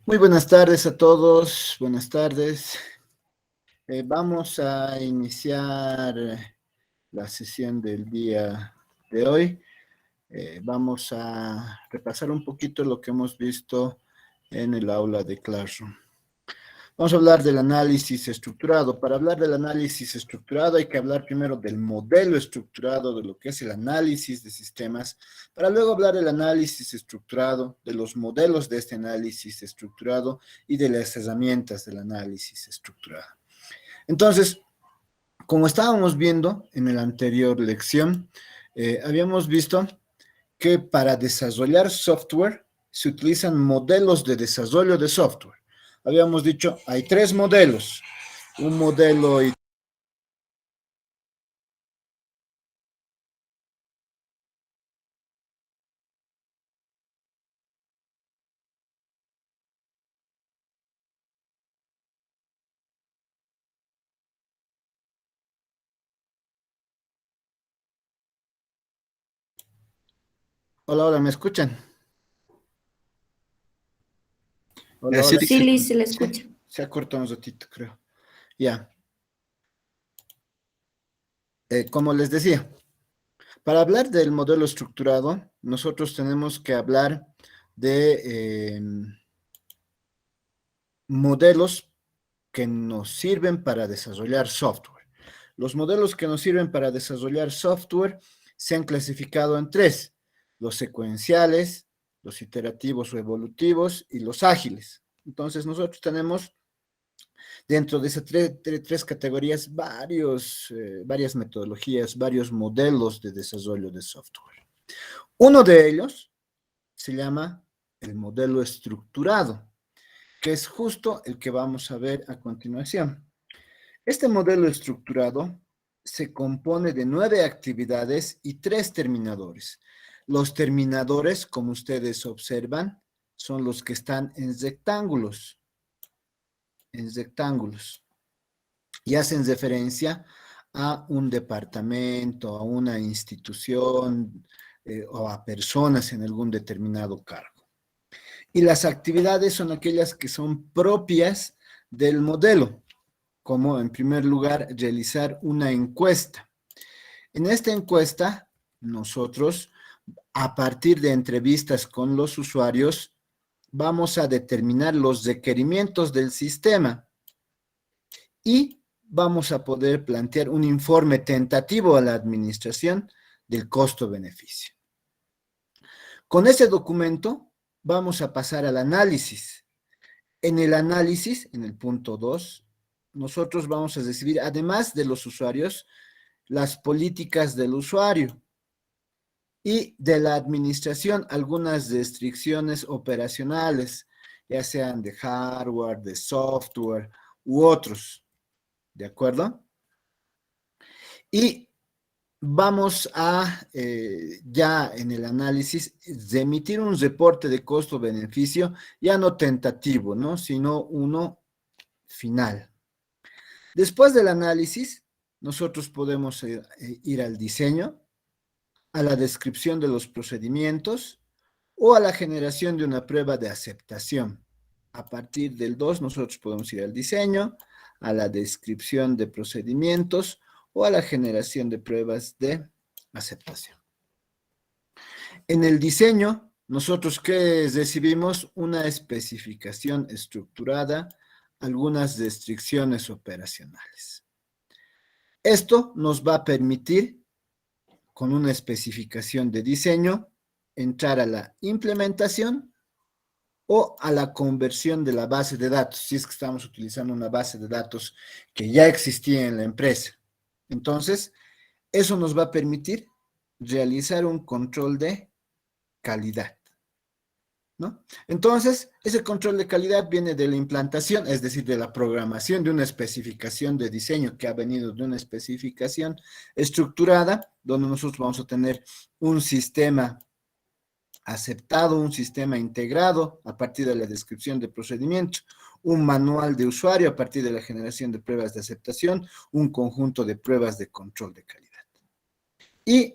Muy buenas tardes a todos, buenas tardes. Vamos a iniciar la sesión del día de hoy. Vamos a repasar un poquito lo que hemos visto en el aula de Classroom. Vamos a hablar del análisis estructurado. Para hablar del análisis estructurado hay que hablar primero del modelo estructurado, de lo que es el análisis de sistemas, para luego hablar del análisis estructurado, de los modelos de este análisis estructurado y de las herramientas del análisis estructurado. Entonces, como estábamos viendo en la anterior lección, habíamos visto que para desarrollar software se utilizan modelos de desarrollo de software. Habíamos dicho, hay tres modelos. Un modelo. Hola, hola, ¿me escuchan? Hola, Sí, hola. Sí, Liz, se le Sí, escucha. se ha cortado un ratito, creo. Ya, como les decía, para hablar del modelo estructurado, nosotros tenemos que hablar de modelos que nos sirven para desarrollar software. Los modelos que nos sirven para desarrollar software se han clasificado en tres: los secuenciales, los iterativos o evolutivos y los ágiles. Entonces, nosotros tenemos dentro de esas tres categorías varias metodologías, varios modelos de desarrollo de software. Uno de ellos se llama el modelo estructurado, que es justo el que vamos a ver a continuación. Este modelo estructurado se compone de 9 actividades y 3 terminadores. Los terminadores, como ustedes observan, son los que están en rectángulos, y hacen referencia a un departamento, a una institución o a personas en algún determinado cargo. Y las actividades son aquellas que son propias del modelo, como en primer lugar realizar una encuesta. En esta encuesta, nosotros, a partir de entrevistas con los usuarios, vamos a determinar los requerimientos del sistema y vamos a poder plantear un informe tentativo a la administración del costo-beneficio. Con ese documento vamos a pasar al análisis. En el análisis, en el punto 2, nosotros vamos a recibir, además de los usuarios, las políticas del usuario y de la administración, algunas restricciones operacionales, ya sean de hardware, de software u otros. ¿De acuerdo? Y vamos a, ya en el análisis, emitir un reporte de costo-beneficio, ya no tentativo, ¿no? Sino uno final. Después del análisis, nosotros podemos ir al diseño, a la descripción de los procedimientos o a la generación de una prueba de aceptación. A partir del 2, nosotros podemos ir al diseño, a la descripción de procedimientos o a la generación de pruebas de aceptación. En el diseño, nosotros ¿qué recibimos? Una especificación estructurada, algunas restricciones operacionales. Esto nos va a permitir, con una especificación de diseño, entrar a la implementación o a la conversión de la base de datos, si es que estamos utilizando una base de datos que ya existía en la empresa. Entonces, eso nos va a permitir realizar un control de calidad, ¿no? Entonces, ese control de calidad viene de la implantación, es decir, de la programación de una especificación de diseño que ha venido de una especificación estructurada, donde nosotros vamos a tener un sistema aceptado, un sistema integrado a partir de la descripción de procedimientos, un manual de usuario a partir de la generación de pruebas de aceptación, un conjunto de pruebas de control de calidad. Y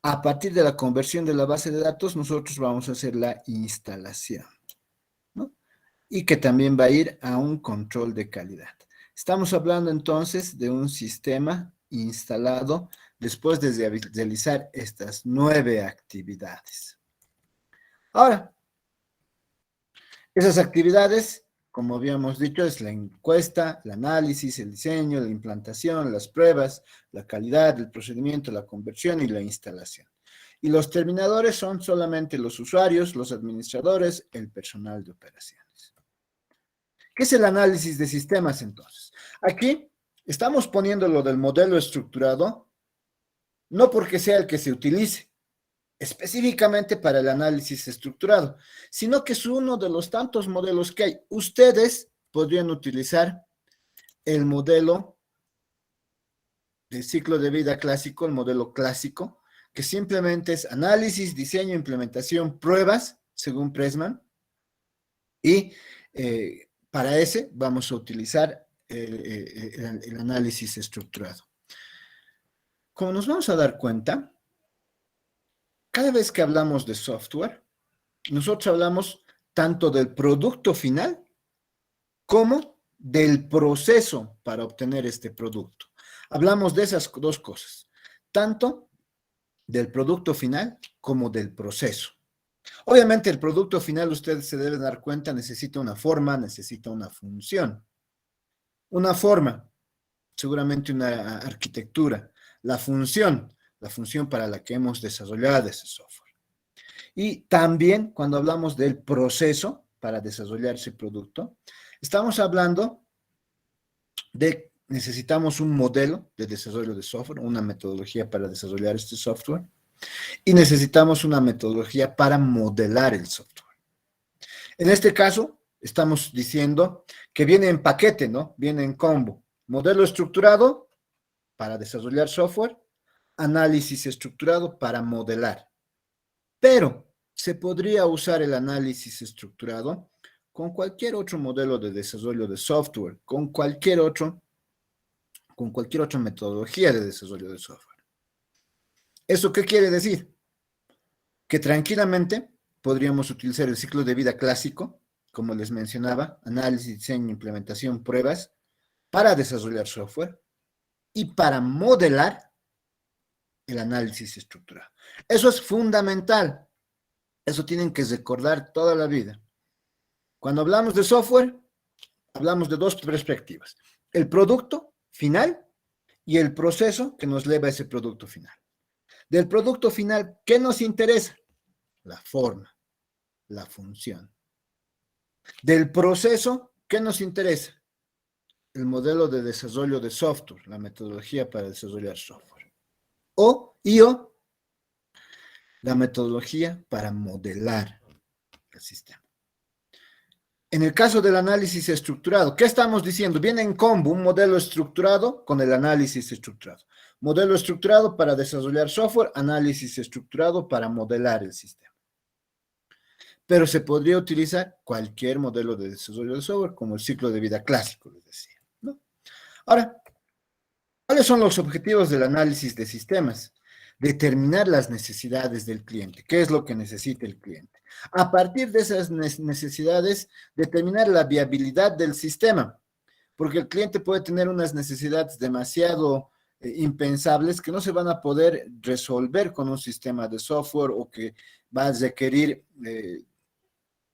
a partir de la conversión de la base de datos, nosotros vamos a hacer la instalación, ¿no? y que también va a ir a un control de calidad. Estamos hablando entonces de un sistema instalado después de realizar estas 9 actividades. Ahora, esas actividades, como habíamos dicho, es la encuesta, el análisis, el diseño, la implantación, las pruebas, la calidad, el procedimiento, la conversión y la instalación. Y los terminadores son solamente los usuarios, los administradores, el personal de operaciones. ¿Qué es el análisis de sistemas entonces? Aquí estamos poniendo lo del modelo estructurado, no porque sea el que se utilice específicamente para el análisis estructurado, sino que es uno de los tantos modelos que hay. Ustedes podrían utilizar el modelo de ciclo de vida clásico, el modelo clásico, que simplemente es análisis, diseño, implementación, pruebas, según Pressman, y para ese vamos a utilizar el análisis estructurado. Como nos vamos a dar cuenta, cada vez que hablamos de software, nosotros hablamos tanto del producto final como del proceso para obtener este producto. Hablamos de esas dos cosas, tanto del producto final como del proceso. Obviamente el producto final, ustedes se deben dar cuenta, necesita una forma, necesita una función. Una forma, seguramente una arquitectura. La función para la que hemos desarrollado ese software. Y también cuando hablamos del proceso para desarrollar ese producto, estamos hablando de necesitamos un modelo de desarrollo de software, una metodología para desarrollar este software, y necesitamos una metodología para modelar el software. En este caso, estamos diciendo que viene en paquete, ¿no? Viene en combo. Modelo estructurado para desarrollar software, análisis estructurado para modelar. Pero se podría usar el análisis estructurado con cualquier otro modelo de desarrollo de software, con cualquier otra metodología de desarrollo de software. ¿Eso qué quiere decir? Que tranquilamente podríamos utilizar el ciclo de vida clásico, como les mencionaba, análisis, diseño, implementación, pruebas, para desarrollar software y para modelar el análisis estructurado. Eso es fundamental. Eso tienen que recordar toda la vida. Cuando hablamos de software, hablamos de dos perspectivas. El producto final y el proceso que nos lleva a ese producto final. Del producto final, ¿qué nos interesa? La forma, la función. Del proceso, ¿qué nos interesa? El modelo de desarrollo de software, la metodología para desarrollar software. O la metodología para modelar el sistema. En el caso del análisis estructurado, ¿qué estamos diciendo? Viene en combo un modelo estructurado con el análisis estructurado. Modelo estructurado para desarrollar software, análisis estructurado para modelar el sistema. Pero se podría utilizar cualquier modelo de desarrollo de software, como el ciclo de vida clásico, les decía, ¿no? Ahora, ¿cuáles son los objetivos del análisis de sistemas? Determinar las necesidades del cliente. ¿Qué es lo que necesita el cliente? A partir de esas necesidades, determinar la viabilidad del sistema, porque el cliente puede tener unas necesidades demasiado impensables que no se van a poder resolver con un sistema de software o que va a requerir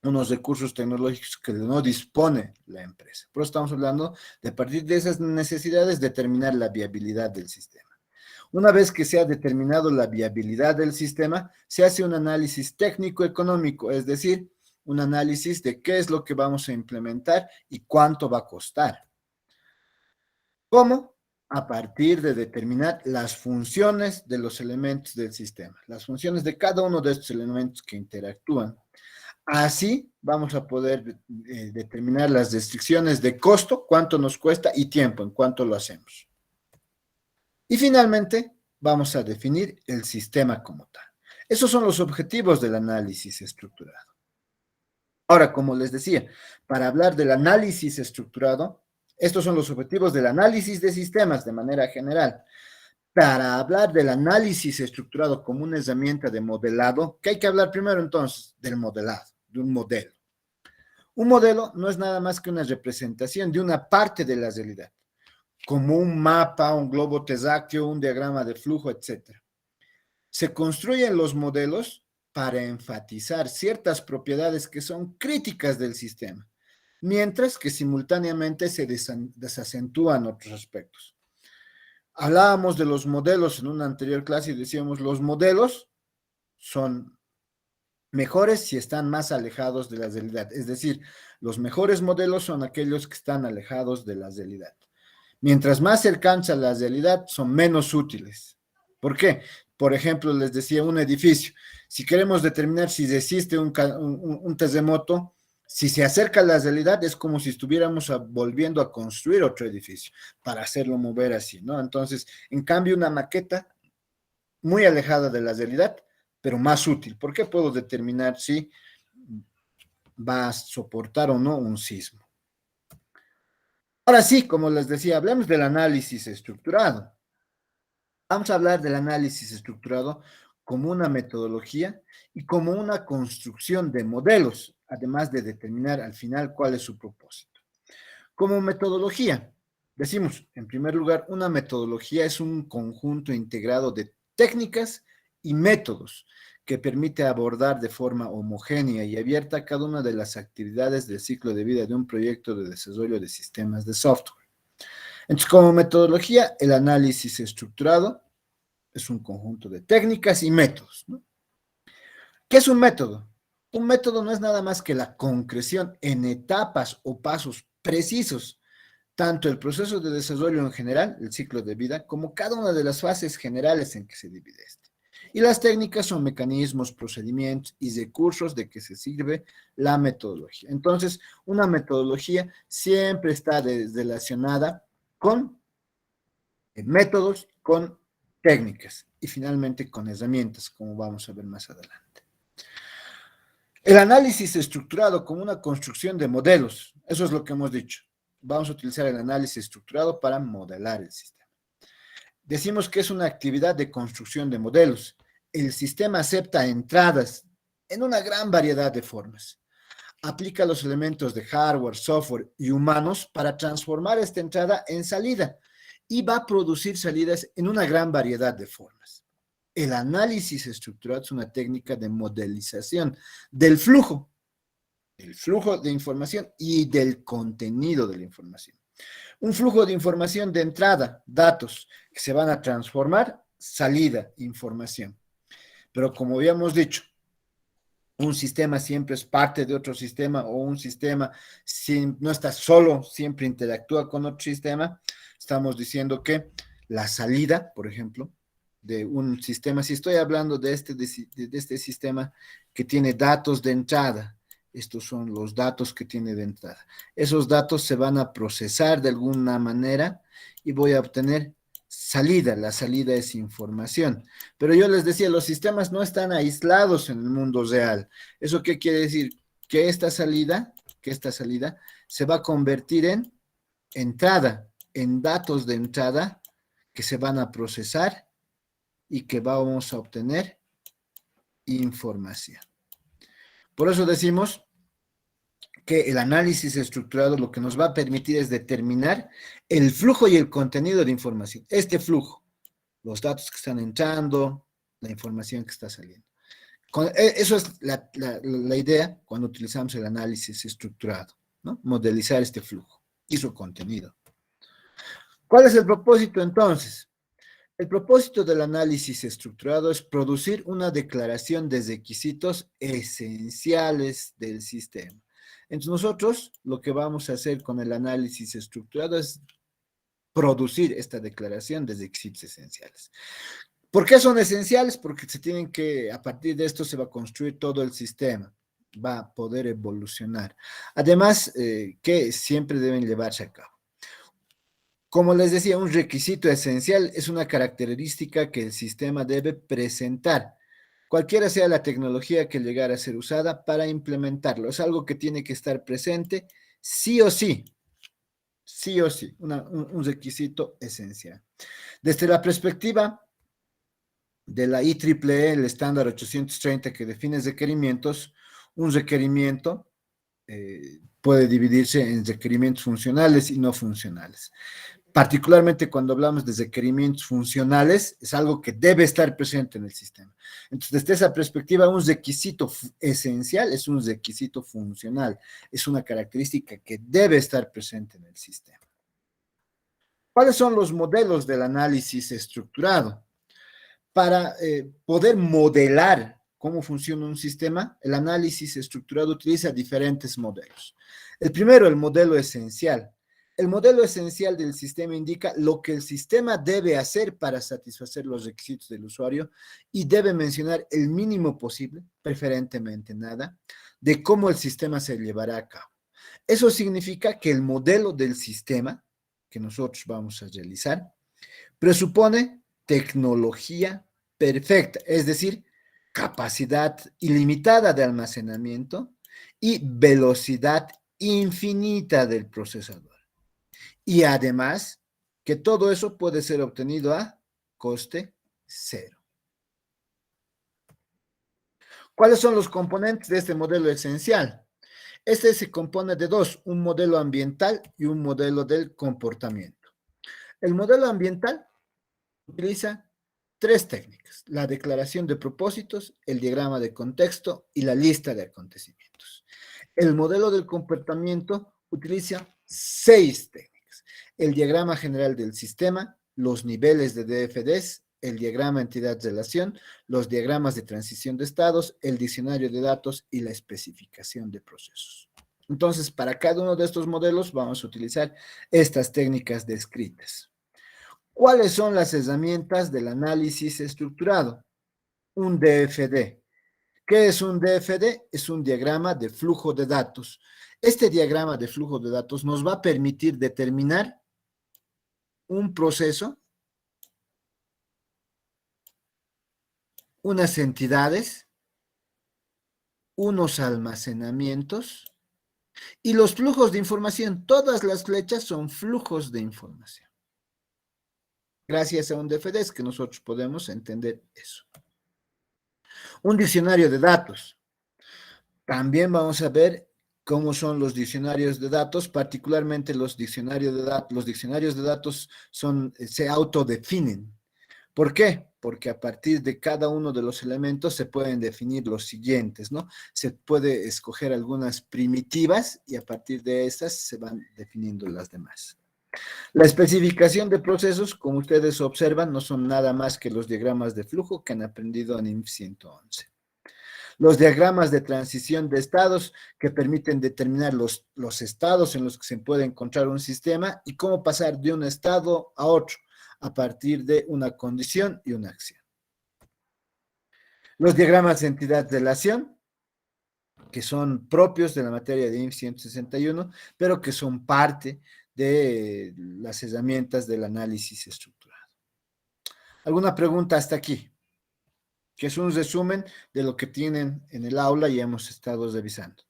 unos recursos tecnológicos que no dispone la empresa. Por eso estamos hablando de, a partir de esas necesidades, determinar la viabilidad del sistema. Una vez que se ha determinado la viabilidad del sistema, se hace un análisis técnico-económico, es decir, un análisis de qué es lo que vamos a implementar y cuánto va a costar. ¿Cómo? A partir de determinar las funciones de los elementos del sistema, las funciones de cada uno de estos elementos que interactúan. Así vamos a poder determinar las restricciones de costo, cuánto nos cuesta, y tiempo, en cuánto lo hacemos. Y finalmente, vamos a definir el sistema como tal. Esos son los objetivos del análisis estructurado. Ahora, como les decía, para hablar del análisis estructurado, estos son los objetivos del análisis de sistemas de manera general. Para hablar del análisis estructurado como una herramienta de modelado, ¿qué hay que hablar primero entonces? Del modelado, de un modelo. Un modelo no es nada más que una representación de una parte de la realidad, como un mapa, un globo terráqueo, un diagrama de flujo, etc. Se construyen los modelos para enfatizar ciertas propiedades que son críticas del sistema, mientras que simultáneamente se desacentúan otros aspectos. Hablábamos de los modelos en una anterior clase y decíamos, los modelos son mejores si están más alejados de la realidad. Es decir, los mejores modelos son aquellos que están alejados de la realidad. Mientras más cercanos a la realidad, son menos útiles. ¿Por qué? Por ejemplo, les decía, un edificio. Si queremos determinar si existe un terremoto, si se acerca a la realidad, es como si estuviéramos volviendo a construir otro edificio para hacerlo mover así, ¿no? Entonces, en cambio, una maqueta muy alejada de la realidad, pero más útil. ¿Por qué puedo determinar si va a soportar o no un sismo? Ahora sí, como les decía, hablemos del análisis estructurado. Vamos a hablar del análisis estructurado como una metodología y como una construcción de modelos, además de determinar al final cuál es su propósito. Como metodología, decimos, en primer lugar, una metodología es un conjunto integrado de técnicas y métodos que permite abordar de forma homogénea y abierta cada una de las actividades del ciclo de vida de un proyecto de desarrollo de sistemas de software. Entonces, como metodología, el análisis estructurado es un conjunto de técnicas y métodos, ¿no? ¿Qué es un método? Un método no es nada más que la concreción en etapas o pasos precisos, tanto el proceso de desarrollo en general, el ciclo de vida, como cada una de las fases generales en que se divide este. Y las técnicas son mecanismos, procedimientos y recursos de que se sirve la metodología. Entonces, una metodología siempre está relacionada con métodos, con técnicas y finalmente con herramientas, como vamos a ver más adelante. El análisis estructurado como una construcción de modelos, eso es lo que hemos dicho. Vamos a utilizar el análisis estructurado para modelar el sistema. Decimos que es una actividad de construcción de modelos. El sistema acepta entradas en una gran variedad de formas. Aplica los elementos de hardware, software y humanos para transformar esta entrada en salida y va a producir salidas en una gran variedad de formas. El análisis estructurado es una técnica de modelización del flujo de información y del contenido de la información. Un flujo de información de entrada, datos, que se van a transformar, salida, información. Pero como habíamos dicho, un sistema siempre es parte de otro sistema o un sistema no está solo, siempre interactúa con otro sistema. Estamos diciendo que la salida, por ejemplo, de un sistema, si estoy hablando de este sistema que tiene datos de entrada, estos son los datos que tiene de entrada. Esos datos se van a procesar de alguna manera y voy a obtener salida. La salida es información. Pero yo les decía, los sistemas no están aislados en el mundo real. ¿Eso qué quiere decir? Que esta salida se va a convertir en entrada, en datos de entrada que se van a procesar y que vamos a obtener información. Por eso decimos que el análisis estructurado lo que nos va a permitir es determinar el flujo y el contenido de información. Este flujo, los datos que están entrando, la información que está saliendo. Eso es la idea cuando utilizamos el análisis estructurado, ¿no? Modelizar este flujo y su contenido. ¿Cuál es el propósito entonces? El propósito del análisis estructurado es producir una declaración de requisitos esenciales del sistema. Entonces nosotros lo que vamos a hacer con el análisis estructurado es producir esta declaración de requisitos esenciales. ¿Por qué son esenciales? Porque a partir de esto se va a construir todo el sistema, va a poder evolucionar. Además, que siempre deben llevarse a cabo. Como les decía, un requisito esencial es una característica que el sistema debe presentar, cualquiera sea la tecnología que llegara a ser usada para implementarlo. Es algo que tiene que estar presente sí o sí, un requisito esencial. Desde la perspectiva de la IEEE, el estándar 830 que define requerimientos, un requerimiento puede dividirse en requerimientos funcionales y no funcionales. Particularmente cuando hablamos de requerimientos funcionales, es algo que debe estar presente en el sistema. Entonces, desde esa perspectiva, un requisito esencial es un requisito funcional, es una característica que debe estar presente en el sistema. ¿Cuáles son los modelos del análisis estructurado? Para poder modelar cómo funciona un sistema, el análisis estructurado utiliza diferentes modelos. El primero, el modelo esencial. El modelo esencial del sistema indica lo que el sistema debe hacer para satisfacer los requisitos del usuario y debe mencionar el mínimo posible, preferentemente nada, de cómo el sistema se llevará a cabo. Eso significa que el modelo del sistema que nosotros vamos a realizar presupone tecnología perfecta, es decir, capacidad ilimitada de almacenamiento y velocidad infinita del procesador. Y además, que todo eso puede ser obtenido a coste cero. ¿Cuáles son los componentes de este modelo esencial? Este se compone de dos, un modelo ambiental y un modelo del comportamiento. El modelo ambiental utiliza tres técnicas: la declaración de propósitos, el diagrama de contexto y la lista de acontecimientos. El modelo del comportamiento utiliza 6 técnicas: el diagrama general del sistema, los niveles de DFDs, el diagrama entidad-relación, los diagramas de transición de estados, el diccionario de datos y la especificación de procesos. Entonces, para cada uno de estos modelos vamos a utilizar estas técnicas descritas. ¿Cuáles son las herramientas del análisis estructurado? Un DFD. ¿Qué es un DFD? Es un diagrama de flujo de datos. Este diagrama de flujo de datos nos va a permitir determinar un proceso, unas entidades, unos almacenamientos y los flujos de información. Todas las flechas son flujos de información. Gracias a un DFD es que nosotros podemos entender eso. Un diccionario de datos. También vamos a ver cómo son los diccionarios de datos, particularmente los diccionarios de datos. Los diccionarios de datos se autodefinen. ¿Por qué? Porque a partir de cada uno de los elementos se pueden definir los siguientes, ¿no? Se puede escoger algunas primitivas y a partir de estas se van definiendo las demás. La especificación de procesos, como ustedes observan, no son nada más que los diagramas de flujo que han aprendido en INF 111. Los diagramas de transición de estados que permiten determinar los estados en los que se puede encontrar un sistema y cómo pasar de un estado a otro a partir de una condición y una acción. Los diagramas de entidad-relación, que son propios de la materia de INF 161, pero que son parte de las herramientas del análisis estructurado. ¿Alguna pregunta hasta aquí? Que es un resumen de lo que tienen en el aula y hemos estado revisando.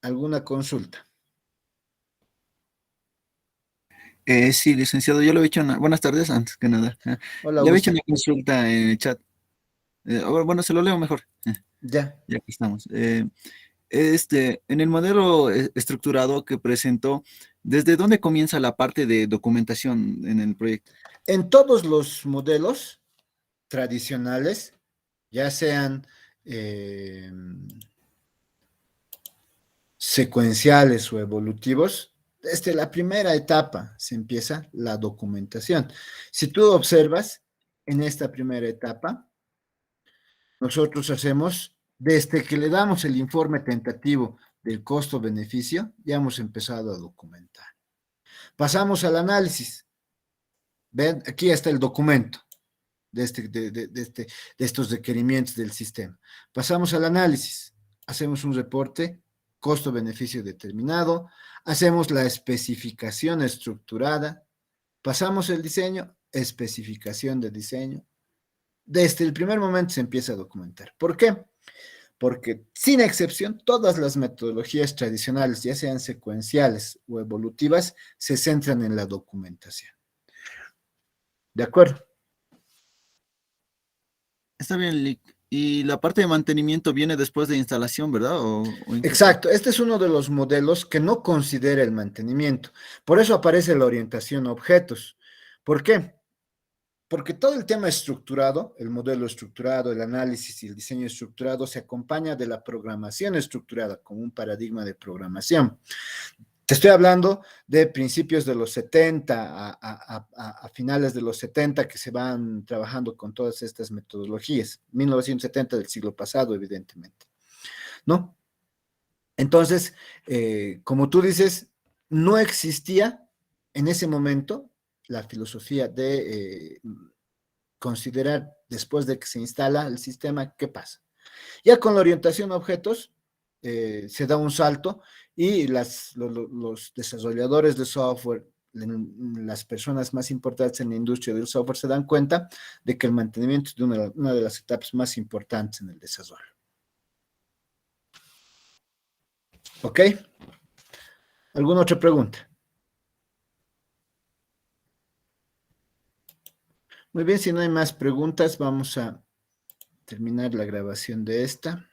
¿Alguna consulta? Sí, licenciado, yo le he hecho buenas tardes, antes que nada. Hola, Le he hecho Augusto. una consulta en el chat. Bueno, se lo leo mejor, Ya. ya que estamos. En el modelo estructurado que presentó, ¿desde dónde comienza la parte de documentación en el proyecto? En todos los modelos tradicionales, ya sean secuenciales o evolutivos, desde la primera etapa se empieza la documentación. Si tú observas, en esta primera etapa, nosotros hacemos, desde que le damos el informe tentativo del costo-beneficio, ya hemos empezado a documentar. Pasamos al análisis. Ven, aquí está el documento de estos requerimientos del sistema. Pasamos al análisis. Hacemos un reporte costo-beneficio determinado, hacemos la especificación estructurada, pasamos el diseño, especificación de diseño. Desde el primer momento se empieza a documentar. ¿Por qué? Porque, sin excepción, todas las metodologías tradicionales, ya sean secuenciales o evolutivas, se centran en la documentación. ¿De acuerdo? Está bien, Lick. Y la parte de mantenimiento viene después de instalación, ¿verdad? ¿O en qué parte? Exacto, este es uno de los modelos que no considera el mantenimiento. Por eso aparece la orientación a objetos. ¿Por qué? Porque todo el tema estructurado, el modelo estructurado, el análisis y el diseño estructurado se acompaña de la programación estructurada como un paradigma de programación. Te estoy hablando de principios de los 70 a finales de los 70 que se van trabajando con todas estas metodologías. 1970 del siglo pasado, evidentemente, ¿no? Entonces, como tú dices, no existía en ese momento la filosofía de considerar después de que se instala el sistema qué pasa. Ya con la orientación a objetos se da un salto y los desarrolladores de software, las personas más importantes en la industria del software se dan cuenta de que el mantenimiento es una de las etapas más importantes en el desarrollo. ¿Ok? ¿Alguna otra pregunta? Muy bien, si no hay más preguntas, vamos a terminar la grabación de esta.